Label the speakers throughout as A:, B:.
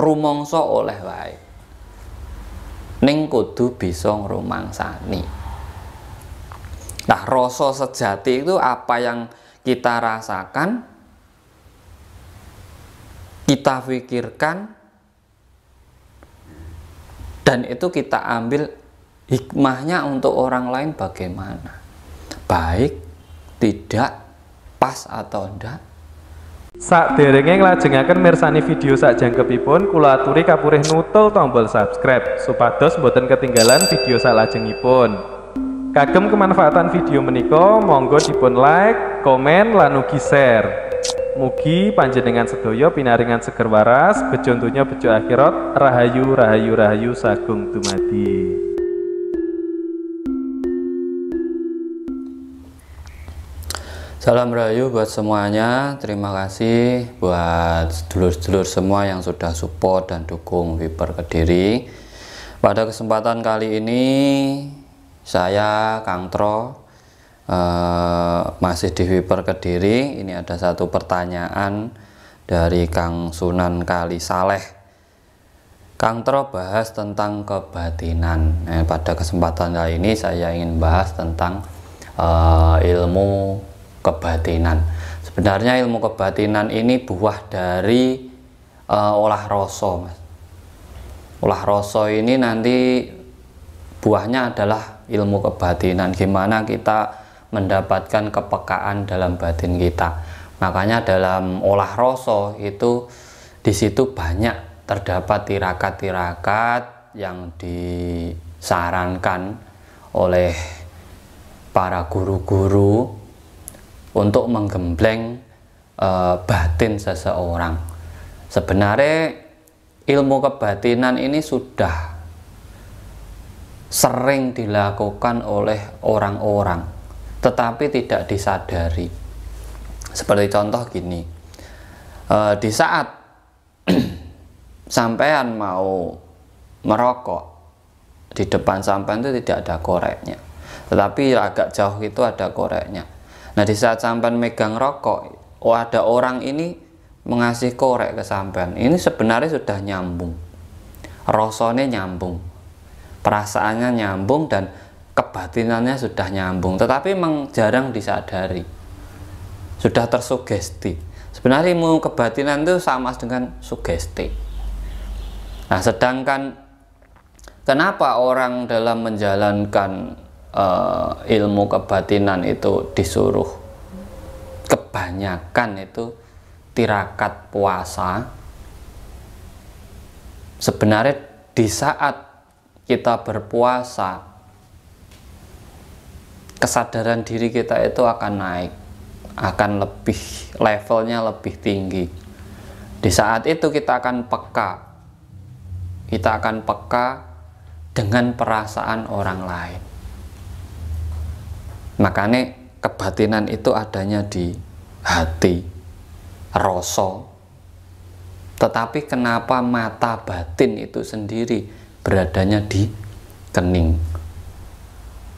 A: rumangsa oleh wae. Ning kudu bisa ngrumangsani. Nah, rasa sejati itu apa yang kita rasakan, kita pikirkan, dan itu kita ambil hikmahnya untuk orang lain bagaimana. Baik, tidak, pas atau enggak.
B: Saderenge nglajengaken mirsani video sakjangkepipun, kula aturi kapurih nutul tombol subscribe supados boten ketinggalan video salajengipun. Kagem kemanfaatan video menika monggo dipun like, komen lan ugi share. Mugi panjenengan sedaya pinaringan seger waras, bejo donya bejo akhirat, rahayu rahayu rahayu sagung dumadi.
A: Salam rahayu buat semuanya. Terima kasih buat sedulur-sedulur semua yang sudah support dan dukung Viper Kediri. Pada kesempatan kali ini saya Kang Tro masih di Viper Kediri. Ini ada satu pertanyaan dari Kang Sunan Kali Saleh. Kang Tro bahas tentang kebatinan. Pada kesempatan kali ini saya ingin bahas tentang ilmu kebatinan. Sebenarnya ilmu kebatinan ini buah dari olah rasa, Mas. Olah rasa ini nanti buahnya adalah ilmu kebatinan, gimana kita mendapatkan kepekaan dalam batin kita. Makanya dalam olah rasa itu di situ banyak terdapat tirakat-tirakat yang disarankan oleh para guru-guru untuk menggembleng batin seseorang. Sebenarnya ilmu kebatinan ini sudah sering dilakukan oleh orang-orang, tetapi tidak disadari. Seperti contoh gini, di saat sampean mau merokok, di depan sampean itu tidak ada koreknya, tetapi agak jauh itu ada koreknya. Nah, di saat sampean megang rokok, ada orang ini mengasih korek ke sampean. Ini sebenarnya sudah nyambung, rasanya nyambung, perasaannya nyambung, dan kebatinannya sudah nyambung, tetapi memang jarang disadari, sudah tersugesti. Sebenarnya ilmu kebatinan itu sama dengan sugesti. Nah, sedangkan kenapa orang dalam menjalankan ilmu kebatinan itu disuruh kebanyakan itu tirakat puasa? Sebenarnya di saat kita berpuasa, kesadaran diri kita itu akan naik, akan lebih, levelnya lebih tinggi. Di saat itu kita akan peka dengan perasaan orang lain. Makanya kebatinan itu adanya di hati, rasa. Tetapi kenapa mata batin itu sendiri beradanya di kening?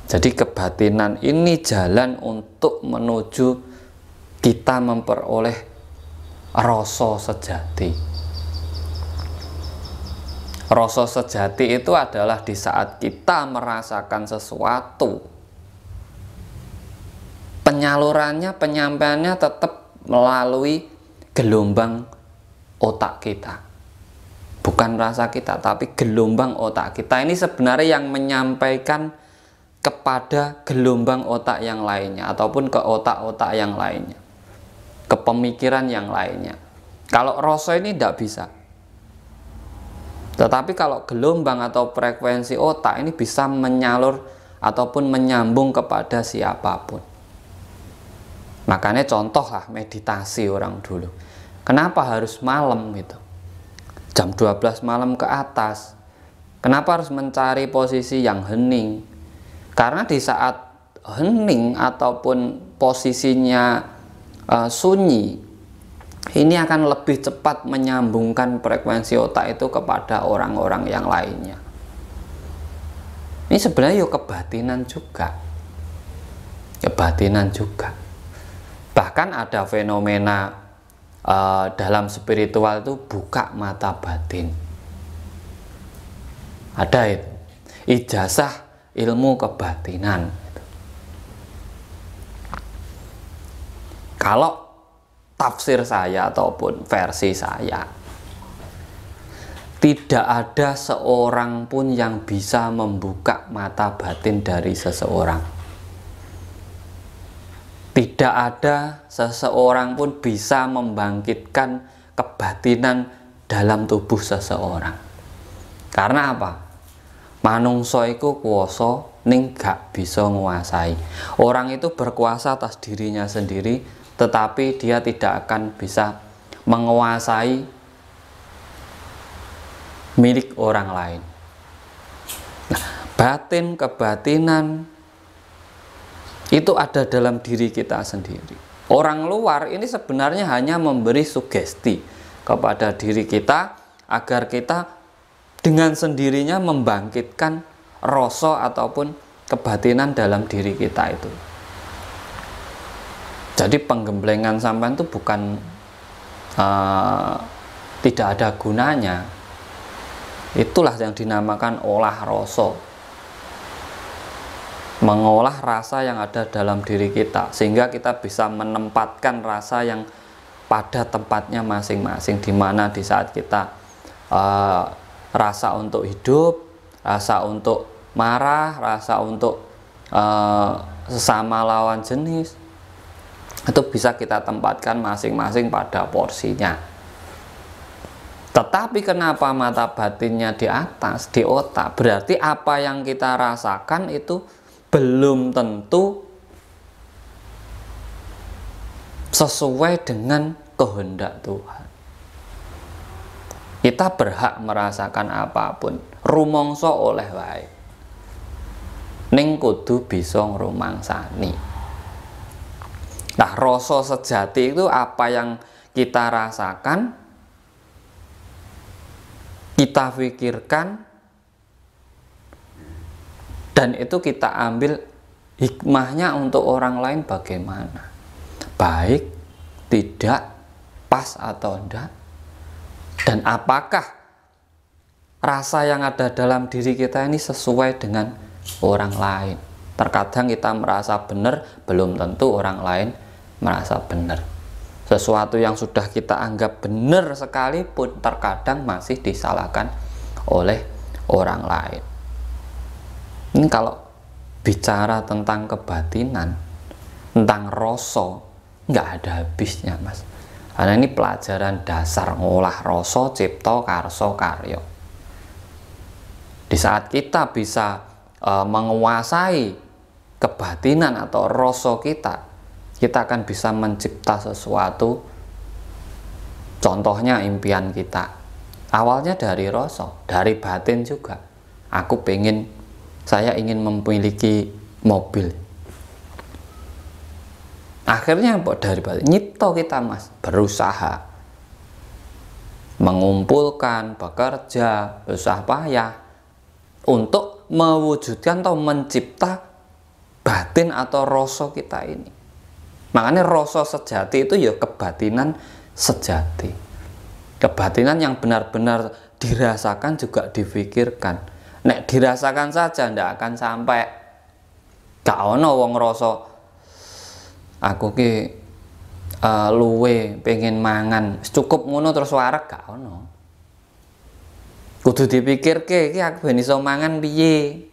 A: Jadi kebatinan ini jalan untuk menuju kita memperoleh rasa sejati. Rasa sejati itu adalah di saat kita merasakan sesuatu, penyalurannya, penyampaiannya tetap melalui gelombang otak kita, bukan rasa kita, tapi gelombang otak kita. Ini sebenarnya yang menyampaikan kepada gelombang otak yang lainnya, ataupun ke otak-otak yang lainnya, ke pemikiran yang lainnya. Kalau rasa ini tidak bisa, tetapi kalau gelombang atau frekuensi otak ini bisa menyalur ataupun menyambung kepada siapapun. Makanya contohlah meditasi orang dulu. Kenapa harus malam gitu? Jam 12 malam ke atas. Kenapa harus mencari posisi yang hening? Karena di saat hening ataupun posisinya sunyi, ini akan lebih cepat menyambungkan frekuensi otak itu kepada orang-orang yang lainnya. Ini sebenarnya kebatinan juga. Kebatinan juga. Bahkan ada fenomena dalam spiritual itu buka mata batin. Ada itu ijazah ilmu kebatinan. Kalau tafsir saya ataupun versi saya, tidak ada seorang pun yang bisa membuka mata batin dari seseorang. Tidak ada seseorang pun bisa membangkitkan kebatinan dalam tubuh seseorang. Karena apa? Manungsa iku kuwasa ning gak bisa nguasai. Orang itu berkuasa atas dirinya sendiri, tetapi dia tidak akan bisa menguasai milik orang lain. Nah, batin, kebatinan itu ada dalam diri kita sendiri. Orang luar ini sebenarnya hanya memberi sugesti kepada diri kita agar kita dengan sendirinya membangkitkan rasa ataupun kebatinan dalam diri kita itu. Jadi penggemblengan sampean itu bukan tidak ada gunanya. Itulah yang dinamakan olah rasa. Mengolah rasa yang ada dalam diri kita sehingga kita bisa menempatkan rasa yang pada tempatnya masing-masing, di mana di saat kita rasa untuk hidup, rasa untuk marah, rasa untuk sesama lawan jenis, itu bisa kita tempatkan masing-masing pada porsinya. Tetapi kenapa mata batinnya di atas, di otak? Berarti apa yang kita rasakan itu belum tentu sesuai dengan kehendak Tuhan. Kita berhak merasakan apapun, rumangsa oleh wae. Ning kudu bisa ngrumangsani. Nah, rasa sejati itu apa yang kita rasakan, kita pikirkan, dan itu kita ambil hikmahnya untuk orang lain bagaimana, baik, tidak, pas atau enggak, dan apakah rasa yang ada dalam diri kita ini sesuai dengan orang lain. Terkadang kita merasa benar, belum tentu orang lain merasa benar. Sesuatu yang sudah kita anggap benar sekalipun terkadang masih disalahkan oleh orang lain. Ini kalau bicara tentang kebatinan, tentang rasa, nggak ada habisnya, Mas. Karena ini pelajaran dasar ngolah rasa, cipta, karsa, karya. Di saat kita bisa menguasai kebatinan atau rasa kita akan bisa mencipta sesuatu. Contohnya impian kita. Awalnya dari rasa, dari batin juga. Saya ingin memiliki mobil. Akhirnya dari batin, nyipta kita, Mas, berusaha, mengumpulkan, bekerja, berusaha payah untuk mewujudkan atau mencipta batin atau rasa kita ini. Makanya rasa sejati itu ya kebatinan sejati. Kebatinan yang benar-benar dirasakan juga difikirkan. Nek dirasakan saja ndak akan sampai. Gak ono wong ngrasa aku ki luwe pengen mangan, cukup ngono terus wareg, gak ono. Kudu dipikirke iki aku ben iso mangan piye.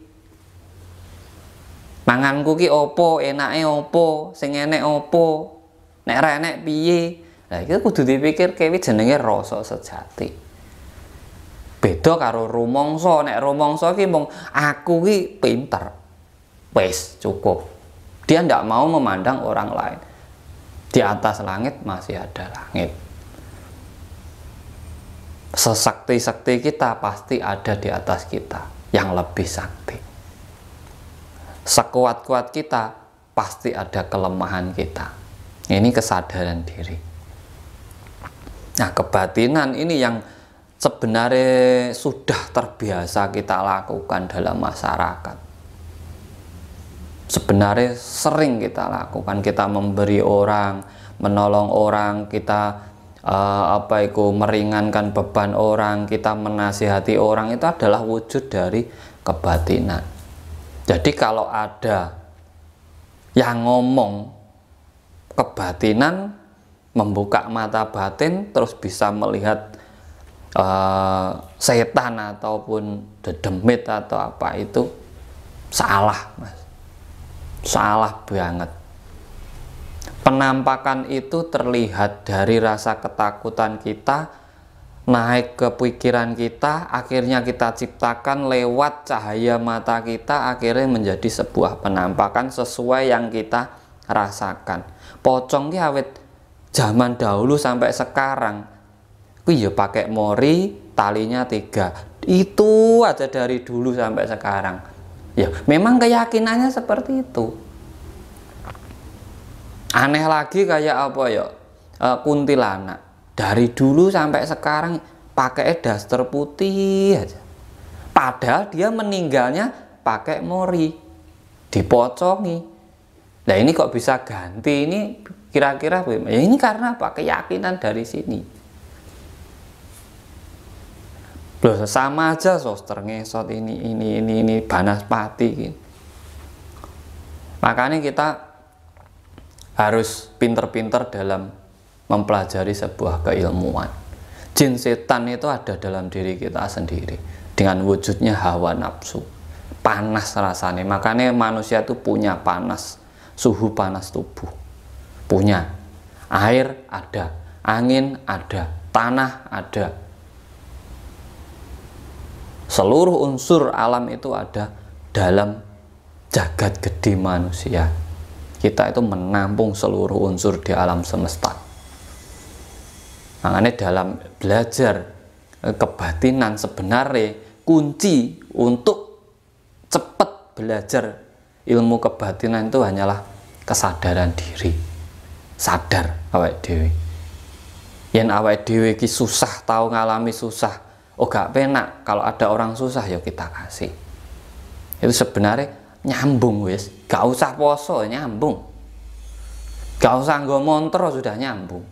A: Manganku ki opo, enake opo, sing enek opo, nek ra enek piye. Lah iki kudu dipikirke, iki jenenge rasa sejati. Beda karo rumangsa. Nek rumangsa ki mung aku ki pinter. Wis cukup. Dia ndak mau memandang orang lain. Di atas langit masih ada langit. Sesakti-sakti kita pasti ada di atas kita yang lebih sakti. Sekuat-kuat kita pasti ada kelemahan kita. Ini kesadaran diri. Nah, kebatinan ini yang sebenarnya sudah terbiasa kita lakukan dalam masyarakat. Sebenarnya sering kita lakukan. Kita memberi orang, menolong orang, kita meringankan beban orang, kita menasihati orang, itu adalah wujud dari kebatinan. Jadi kalau ada yang ngomong kebatinan, membuka mata batin, terus bisa melihat setan ataupun dedemit atau apa, itu salah, Mas. Salah banget. Penampakan itu terlihat dari rasa ketakutan kita naik ke pikiran kita, akhirnya kita ciptakan lewat cahaya mata kita, akhirnya menjadi sebuah penampakan sesuai yang kita rasakan. Pocong ki awet zaman dahulu sampai sekarang ku ya pakai mori, talinya 3. Itu aja dari dulu sampai sekarang. Ya, memang keyakinannya seperti itu. Aneh lagi kayak apa ya? Kuntilanak. Dari dulu sampai sekarang pakai daster putih aja. Padahal dia meninggalnya pakai mori, dipocongi. Nah ini kok bisa ganti? Ini kira-kira ya ini karena apa? Keyakinan dari sini. Loh, sama aja soster ngesot ini banaspati gitu. Makanya kita harus pinter-pinter dalam mempelajari sebuah keilmuan. Jin setan itu ada dalam diri kita sendiri dengan wujudnya hawa nafsu, panas rasanya. Makanya manusia itu punya panas, suhu panas tubuh, punya air ada, angin ada, tanah ada, seluruh unsur alam itu ada dalam jagat gede manusia. Kita itu menampung seluruh unsur di alam semesta. Makanya dalam belajar kebatinan sebenarnya kunci untuk cepat belajar ilmu kebatinan itu hanyalah kesadaran diri. Sadar awake dhewe. Yen awake dhewe ki susah, tahu ngalami susah, oh gak penak kalau ada orang susah ya kita kasih. Itu sebenarnya nyambung wis, gak usah poso nyambung, gak usah nggo montor sudah nyambung.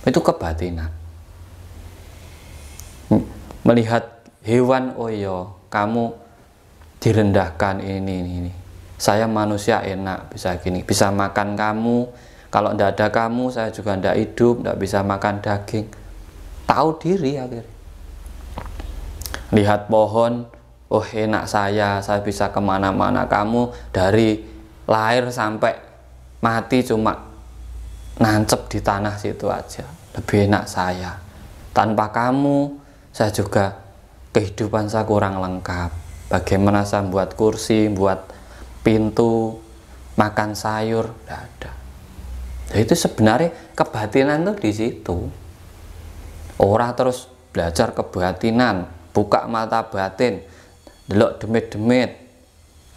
A: Itu kebatinan. Melihat hewan, oh iya kamu direndahkan ini. Saya manusia enak bisa gini, bisa makan kamu. Kalau ndak ada kamu saya juga ndak hidup, ndak bisa makan daging. Tahu diri akhirnya. Lihat pohon, oh enak saya bisa kemana-mana. Kamu dari lahir sampai mati cuma nancep di tanah situ aja, lebih enak saya. Tanpa kamu saya juga kehidupan saya kurang lengkap. Bagaimana saya buat kursi, buat pintu, makan sayur, tidak ada. Jadi itu sebenarnya kebatinan tuh di situ. Orang terus belajar kebatinan, buka mata batin, delok demit-demit,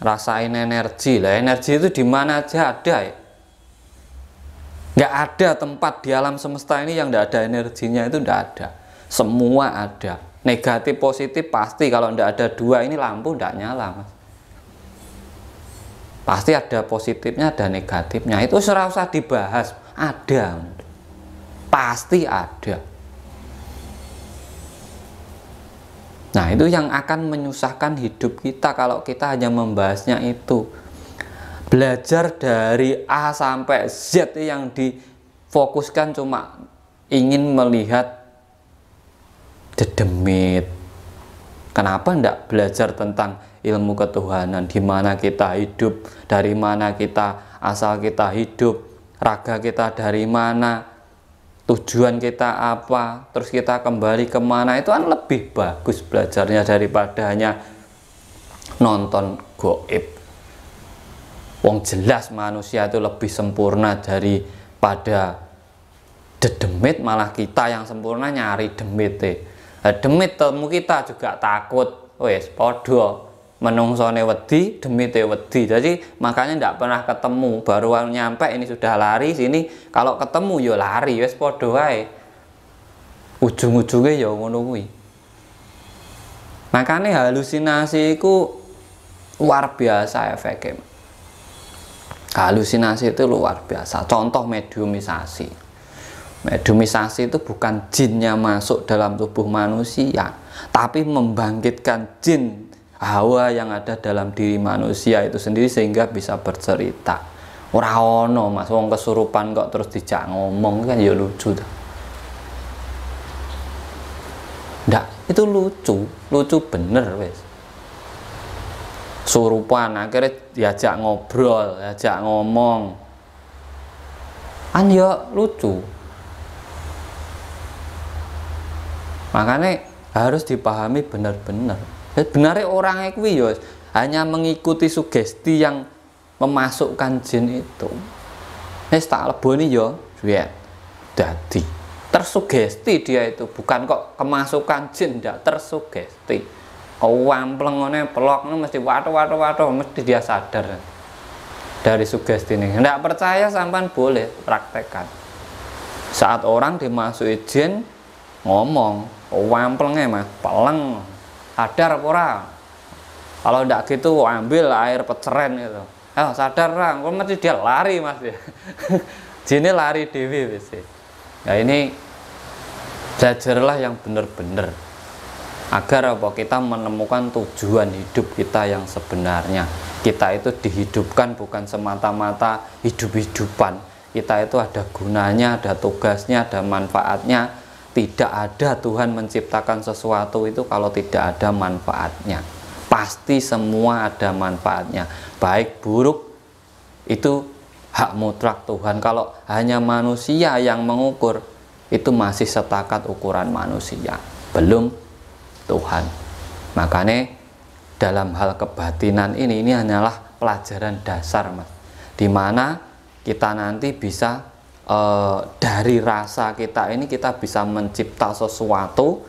A: rasain energi. Lah energi itu di mana aja ada ya. Nggak ada tempat di alam semesta ini yang nggak ada energinya, itu nggak ada. Semua ada. Negatif positif pasti, kalau nggak ada dua ini lampu nggak nyala, Mas. Pasti ada positifnya, ada negatifnya. Itu serah usah dibahas, ada. Pasti ada. Nah itu yang akan menyusahkan hidup kita kalau kita hanya membahasnya itu. Belajar dari A sampai Z yang difokuskan cuma ingin melihat dedemit. Kenapa enggak belajar tentang ilmu ketuhanan, di mana kita hidup, dari mana kita asal kita hidup, raga kita dari mana, tujuan kita apa, terus kita kembali kemana. Itu kan lebih bagus belajarnya daripada hanya nonton goib. Wong jelas manusia itu lebih sempurna daripada dedemit, malah kita yang sempurna nyari demit. Demit temu kita juga takut, wes podo menungsone wedi, demite wedi. Jadi makanya ndak pernah ketemu, baru nyampe ini sudah lari sini. Kalau ketemu yo lari, wes podo wae. Ujung-ujungnya ya ngono kuwi. Makanya halusinasi itu luar biasa efeknya. Halusinasi itu luar biasa. Contoh mediumisasi. Mediumisasi itu bukan jinnya masuk dalam tubuh manusia, tapi membangkitkan jin hawa yang ada dalam diri manusia itu sendiri sehingga bisa bercerita. Ora ono Mas, wong kesurupan kok terus dijak ngomong, kan ya lucu tuh. Ndak, itu lucu bener wes. Surupan akhirnya diajak ngobrol, diajak ngomong, kan ya lucu. Makanya harus dipahami benar-benar. Sebenarnya orang itu ya hanya mengikuti sugesti yang memasukkan jin itu. Wis tak leboni ya, dadi tersugesti dia itu, bukan kok kemasukan jin, ndak tersugesti. Wampleng ngene pelok ngono mesti waduh mesti dia sadar dari sugesti ini. Ndak percaya sampean boleh praktekkan. Saat orang dimasuki jin ngomong, wamplengnya Mas, peleng, sadar apa ora? Kalau ndak gitu ambil air peceren gitu. Sadar lah, kok mesti dia lari Mas ya. Jinnya lari dewi wis. Ya ini belajarlah yang benar-benar agar apa, kita menemukan tujuan hidup kita yang sebenarnya. Kita itu dihidupkan bukan semata-mata hidup-hidupan. Kita itu ada gunanya, ada tugasnya, ada manfaatnya. Tidak ada Tuhan menciptakan sesuatu itu kalau tidak ada manfaatnya. Pasti semua ada manfaatnya. Baik buruk itu hak mutlak Tuhan. Kalau hanya manusia yang mengukur, itu masih setakat ukuran manusia, belum Tuhan. Makanya dalam hal kebatinan ini hanyalah pelajaran dasar Mas, dimana kita nanti bisa dari rasa kita ini kita bisa mencipta sesuatu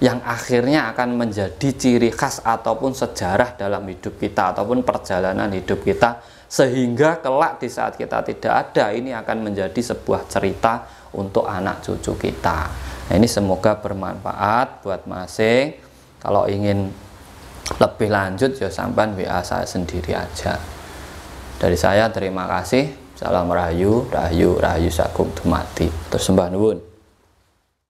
A: yang akhirnya akan menjadi ciri khas ataupun sejarah dalam hidup kita ataupun perjalanan hidup kita, sehingga kelak di saat kita tidak ada ini akan menjadi sebuah cerita untuk anak cucu kita. Nah, ini semoga bermanfaat buat masing. Kalau ingin lebih lanjut ya sampai WA saya sendiri aja. Dari saya terima kasih. Salam rahayu, rahayu, rahayu sagung dumadi. Terus sembah nuwun.